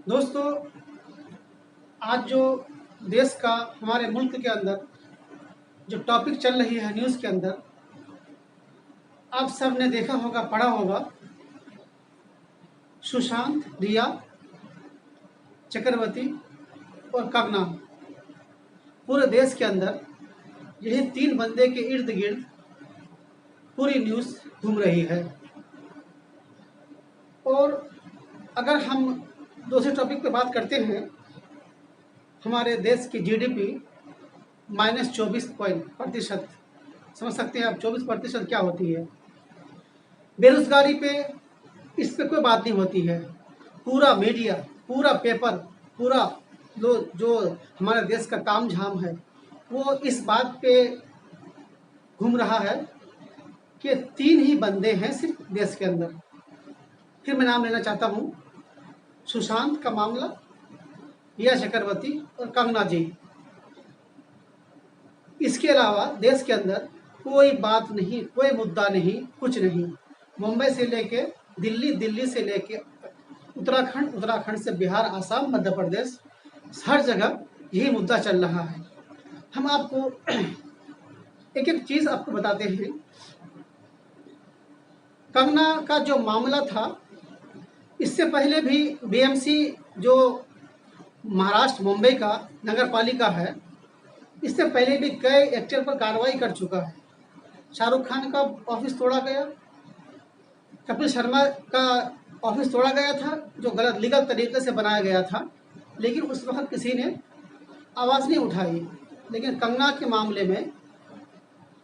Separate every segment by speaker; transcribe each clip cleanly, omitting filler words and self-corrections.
Speaker 1: दोस्तों, आज जो देश का हमारे मुल्क के अंदर जो टॉपिक चल रही है न्यूज़ के अंदर, आप सब ने देखा होगा, पढ़ा होगा। सुशांत, रिया चक्रवर्ती और कंगना, पूरे देश के अंदर यही तीन बंदे के इर्द गिर्द पूरी न्यूज़ घूम रही है। और अगर हम दूसरे टॉपिक पे बात करते हैं, हमारे देश की जीडीपी -24% समझ सकते हैं आप 24% क्या होती है। बेरोजगारी पे इस पे कोई बात नहीं होती है। पूरा मीडिया, पूरा पेपर, पूरा जो हमारे देश का काम झाम है वो इस बात पे घूम रहा है कि तीन ही बंदे हैं सिर्फ देश के अंदर। फिर मैं नाम लेना चाहता हूँ, सुशांत का मामला, रिया चक्रवर्ती और कंगना जी। इसके अलावा देश के अंदर कोई बात नहीं, कोई मुद्दा नहीं, कुछ नहीं। मुंबई से लेके दिल्ली, दिल्ली से लेके उत्तराखंड, उत्तराखंड से बिहार, आसाम, मध्य प्रदेश, हर जगह यही मुद्दा चल रहा है। हम आपको एक एक चीज़ आपको बताते हैं। कंगना का जो मामला था, इससे पहले भी बीएमसी जो महाराष्ट्र मुंबई का नगर पालिका है, इससे पहले भी कई एक्टर पर कार्रवाई कर चुका है। शाहरुख खान का ऑफिस तोड़ा गया, कपिल शर्मा का ऑफिस तोड़ा गया था जो गलत लीगल तरीके से बनाया गया था, लेकिन उस वक्त किसी ने आवाज़ नहीं उठाई। लेकिन कंगना के मामले में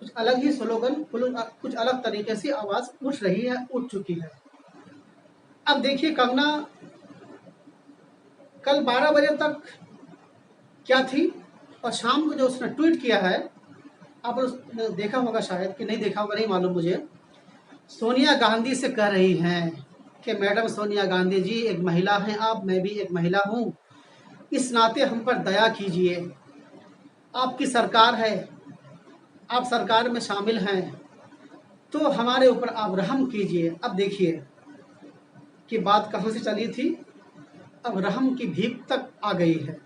Speaker 1: कुछ अलग ही स्लोगन, कुछ अलग तरीके से आवाज़ उठ रही है, उठ चुकी है। अब देखिए, कंगना कल 12 बजे तक क्या थी, और शाम को जो उसने ट्वीट किया है, आप लोग देखा होगा, शायद कि नहीं देखा होगा, नहीं मालूम मुझे। सोनिया गांधी से कह रही हैं कि मैडम सोनिया गांधी जी, एक महिला हैं आप, मैं भी एक महिला हूं, इस नाते हम पर दया कीजिए। आपकी सरकार है, आप सरकार में शामिल हैं, तो हमारे ऊपर आप रहम कीजिए। अब देखिए कि बात कहाँ से चली थी, अब रहम की भीख तक आ गई है।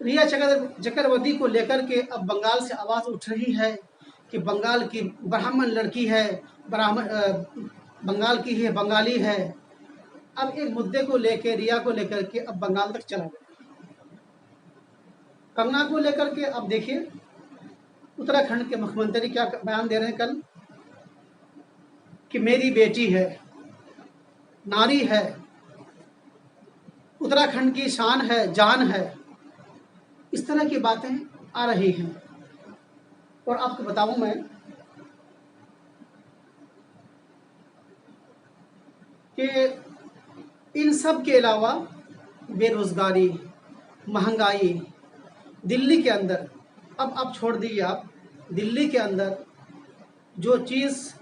Speaker 1: रिया चक्रवर्ती को लेकर के अब बंगाल से आवाज़ उठ रही है कि बंगाल की ब्राह्मण लड़की है, बंगाल की है, बंगाली है। अब एक मुद्दे को लेकर, रिया को लेकर के अब बंगाल तक चला गया। कंगना को लेकर के अब देखिए, उत्तराखंड के मुख्यमंत्री क्या बयान दे रहे हैं कल, कि मेरी बेटी है, नारी है, उत्तराखंड की शान है, जान है। इस तरह की बातें आ रही हैं। और आपको बताऊं मैं कि इन सब के अलावा बेरोजगारी, महंगाई दिल्ली के अंदर, अब आप छोड़ दीजिए, आप दिल्ली के अंदर जो चीज़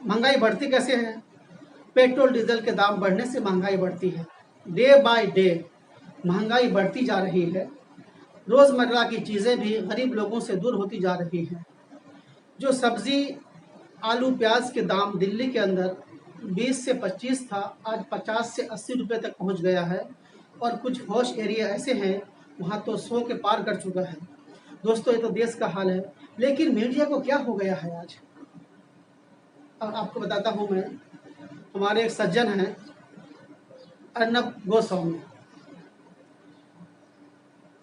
Speaker 1: महंगाई बढ़ती कैसे है, पेट्रोल डीजल के दाम बढ़ने से महंगाई बढ़ती है। डे बाय डे महंगाई बढ़ती जा रही है। रोज़मर्रा की चीज़ें भी गरीब लोगों से दूर होती जा रही हैं। जो सब्ज़ी, आलू, प्याज के दाम दिल्ली के अंदर 20 से 25 था, आज 50 से 80 रुपये तक पहुंच गया है। और कुछ हॉश एरिया ऐसे हैं वहाँ तो 100 के पार कर चुका है। दोस्तों, ये तो देश का हाल है। लेकिन मीडिया को क्या हो गया है आज, अब आपको बताता हूँ मैं। हमारे एक सज्जन हैं, अर्नब गोस्वामी,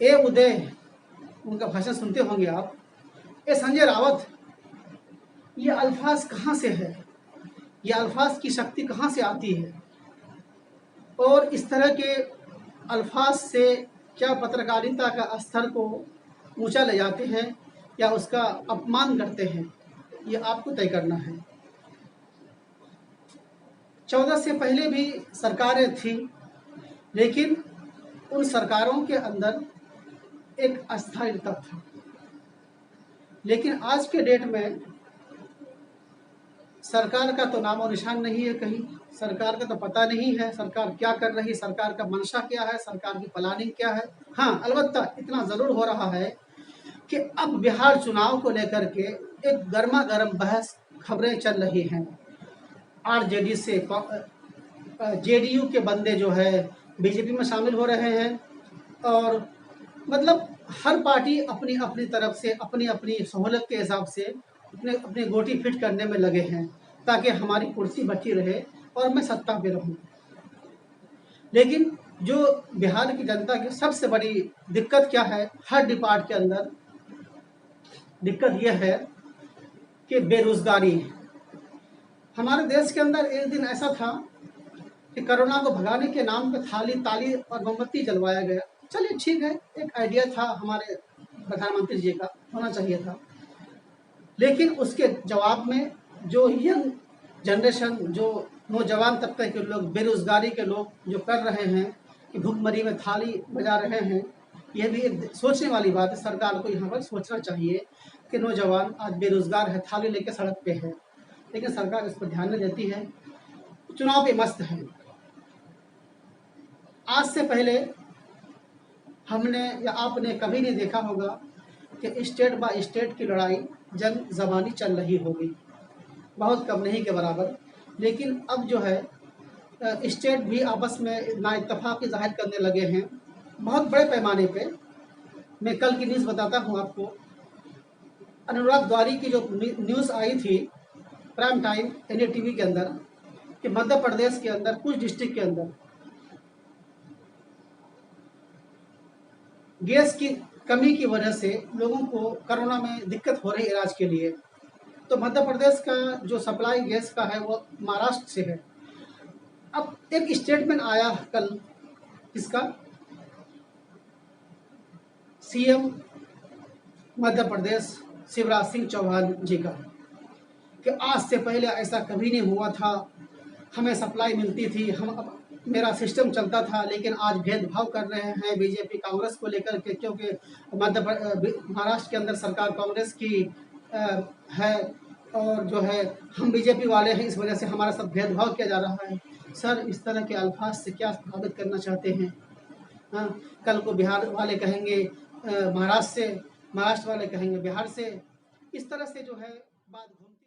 Speaker 1: ए उदय, उनका भाषण सुनते होंगे आप। ए संजय रावत, ये अल्फाज कहाँ से है, ये अल्फाज की शक्ति कहाँ से आती है, और इस तरह के अल्फाज से क्या पत्रकारिता का स्तर को ऊंचा ले जाते हैं या उसका अपमान करते हैं, ये आपको तय करना है। 14 से पहले भी सरकारें थी, लेकिन उन सरकारों के अंदर एक अस्थिरता था। लेकिन आज के डेट में सरकार का तो नामो निशान नहीं है कहीं। सरकार का तो पता नहीं है सरकार क्या कर रही है, सरकार का मंशा क्या है, सरकार की प्लानिंग क्या है। हाँ, अलबत्ता इतना ज़रूर हो रहा है कि अब बिहार चुनाव को लेकर के एक गर्मा गर्म बहस, खबरें चल रही हैं। आरजेडी से जेडीयू के बंदे जो है बीजेपी में शामिल हो रहे हैं, और मतलब हर पार्टी अपनी अपनी तरफ से अपनी अपनी सहूलत के हिसाब से अपने अपनी गोटी फिट करने में लगे हैं ताकि हमारी कुर्सी बची रहे और मैं सत्ता पे रहूं। लेकिन जो बिहार की जनता की सबसे बड़ी दिक्कत क्या है, हर डिपार्ट के अंदर दिक्कत यह है कि बेरोजगारी। हमारे देश के अंदर एक दिन ऐसा था कि कोरोना को भगाने के नाम पे थाली ताली और मोमबत्ती जलवाया गया। चलिए ठीक है, एक आइडिया था हमारे प्रधानमंत्री जी का, होना चाहिए था। लेकिन उसके जवाब में जो यंग जनरेशन, जो नौजवान तबके के लोग, बेरोजगारी के लोग जो कर रहे हैं कि भुखमरी में थाली बजा रहे हैं, यह भी एक सोचने वाली बात है। सरकार को यहाँ पर सोचना चाहिए कि नौजवान आज बेरोजगार है, थाली लेके सड़क पे है, लेकिन सरकार इस पर ध्यान नहीं देती है, चुनाव पे मस्त है। आज से पहले हमने या आपने कभी नहीं देखा होगा कि स्टेट बाय स्टेट की लड़ाई जंग ज़बानी चल रही होगी, बहुत कम नहीं के बराबर। लेकिन अब जो है स्टेट भी आपस में नाइत्तेफाकी जाहिर करने लगे हैं बहुत बड़े पैमाने पे। मैं कल की न्यूज़ बताता हूँ आपको। अनुराग द्वारी की जो न्यूज़ आई थी प्राइम टाइम NDTV के अंदर कि मध्य प्रदेश के अंदर कुछ डिस्ट्रिक्ट के अंदर गैस की कमी की वजह से लोगों को कोरोना में दिक्कत हो रही है इलाज के लिए। तो मध्य प्रदेश का जो सप्लाई गैस का है वो महाराष्ट्र से है। अब एक स्टेटमेंट आया कल, इसका CM मध्य प्रदेश शिवराज सिंह चौहान जी का, कि आज से पहले ऐसा कभी नहीं हुआ था, हमें सप्लाई मिलती थी, हम मेरा सिस्टम चलता था, लेकिन आज भेदभाव कर रहे हैं बीजेपी कांग्रेस को लेकर के, क्योंकि महाराष्ट्र के अंदर सरकार कांग्रेस की है और जो है हम बीजेपी वाले हैं, इस वजह से हमारा सब भेदभाव किया जा रहा है। सर, इस तरह के अल्फाज से क्या साबित करना चाहते हैं? हाँ, कल को बिहार वाले कहेंगे महाराष्ट्र से, महाराष्ट्र वाले कहेंगे बिहार से, इस तरह से जो है बात घूमती